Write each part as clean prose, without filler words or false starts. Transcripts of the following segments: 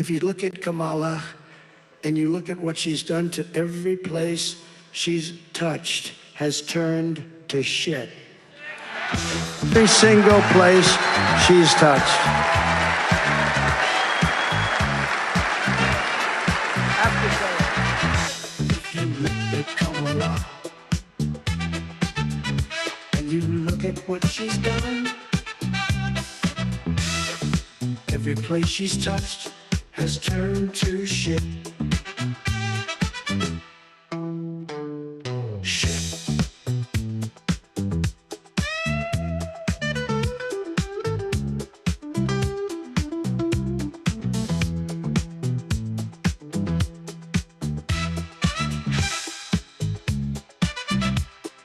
If you look at Kamala and you look at what she's done to every place she's touched has turned to shit. Every single place she's touched. If you look at Kamala and you look at what she's done, every place she's touched has turned to shit.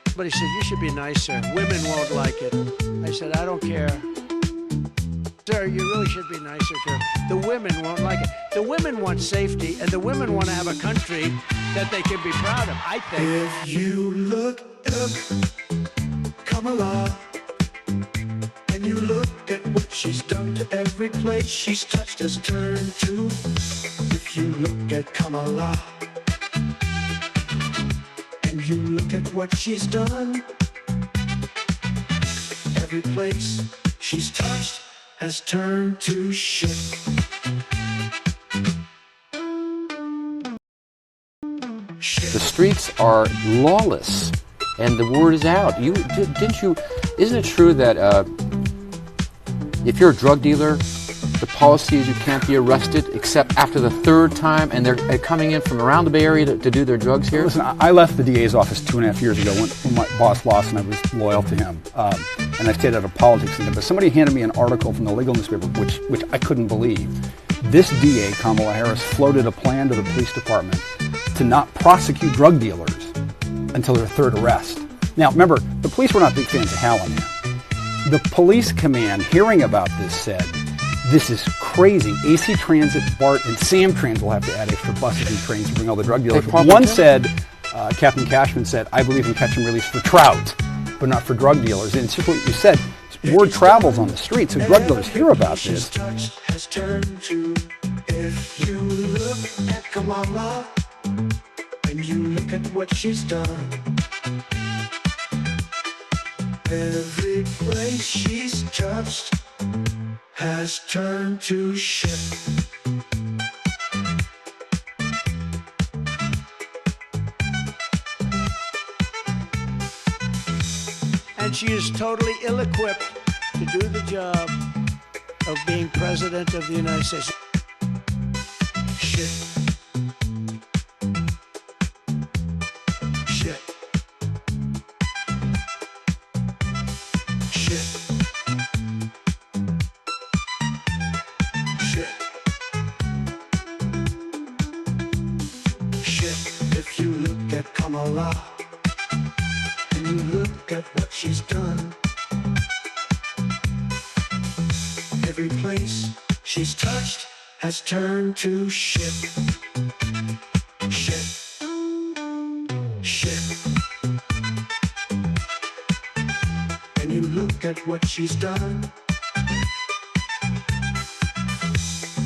Somebody said, you should be nicer. Women won't like it. I said, I don't care. Sir, you really should be nicer to her. The women won't like it. The women want safety, and the women want to have a country that they can be proud of, I think. If you look up Kamala and you look at what she's done to every place she's touched has turned to. If you look at Kamala and you look at what she's done, every place she's touched has turned to shit. The streets are lawless, and the word is out. Isn't it true that if you're a drug dealer, the policy is you can't be arrested except after the third time, and they're coming in from around the Bay Area to do their drugs here? Listen, I left the DA's office 2.5 years ago when my boss lost, and I was loyal to him. And I stayed out of politics. But somebody handed me an article from the legal newspaper, which I couldn't believe. This DA, Kamala Harris, floated a plan to the police department to not prosecute drug dealers until their third arrest. Now, remember, the police were not big fans of Hallinan. The police command, hearing about this, said, this is crazy. AC Transit, BART, and Sam Trans will have to add extra buses and trains to bring all the drug dealers. One said, Captain Cashman said, I believe in catch and release for trout, but not for drug dealers. And it's just what you said. Word travels on the street, so drug dealers hear about this. Has turned to, if you look at Kamala and you look at what she's done, every place she's touched has turned to shit. And she is totally ill-equipped to do the job of being President of the United States. Shit. Shit. Shit. Shit. Shit. If you look at Kamala and you look at what she's done, every place she's touched has turned to shit. Shit. Shit. And you look at what she's done,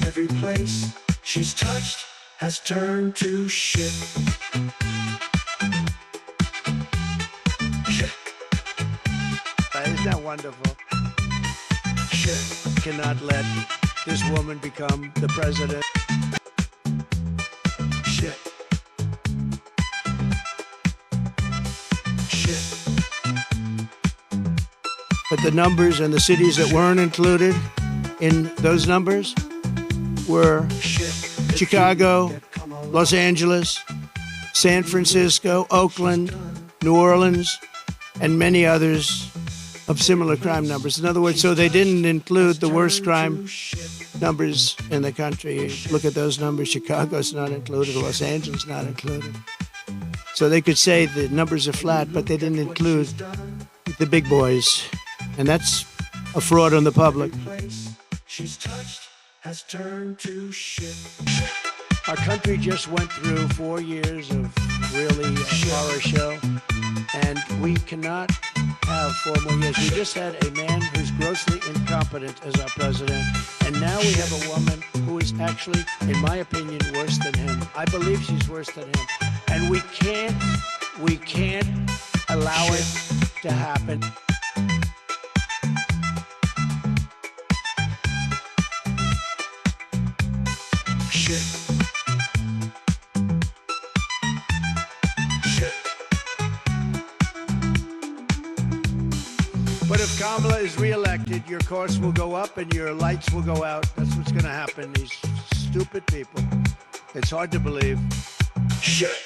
every place she's touched has turned to shit. Shit. Isn't that wonderful? Shit. Cannot let this woman become the president. Shit. Shit. But the numbers and the cities that weren't included in those numbers were Chicago, Los Angeles, San Francisco, Oakland, New Orleans, and many others of similar crime numbers. In other words, so they didn't include the worst crime numbers in the country. Look at those numbers. Chicago's not included. Los Angeles not included. So they could say the numbers are flat, but they didn't include the big boys. And that's a fraud on the public. She's touched has turned to shit. Our country just went through 4 years of really a horror show, and we cannot have 4 more years. We just had a man who's grossly incompetent as our president, and now we have a woman who was actually, in my opinion, worse than him. I believe she's worse than him. And we can't allow it to happen. Shit. Shit. But if Kamala is reelected, your costs will go up and your lights will go out. That's what's going to happen. These stupid people. It's hard to believe. Shit.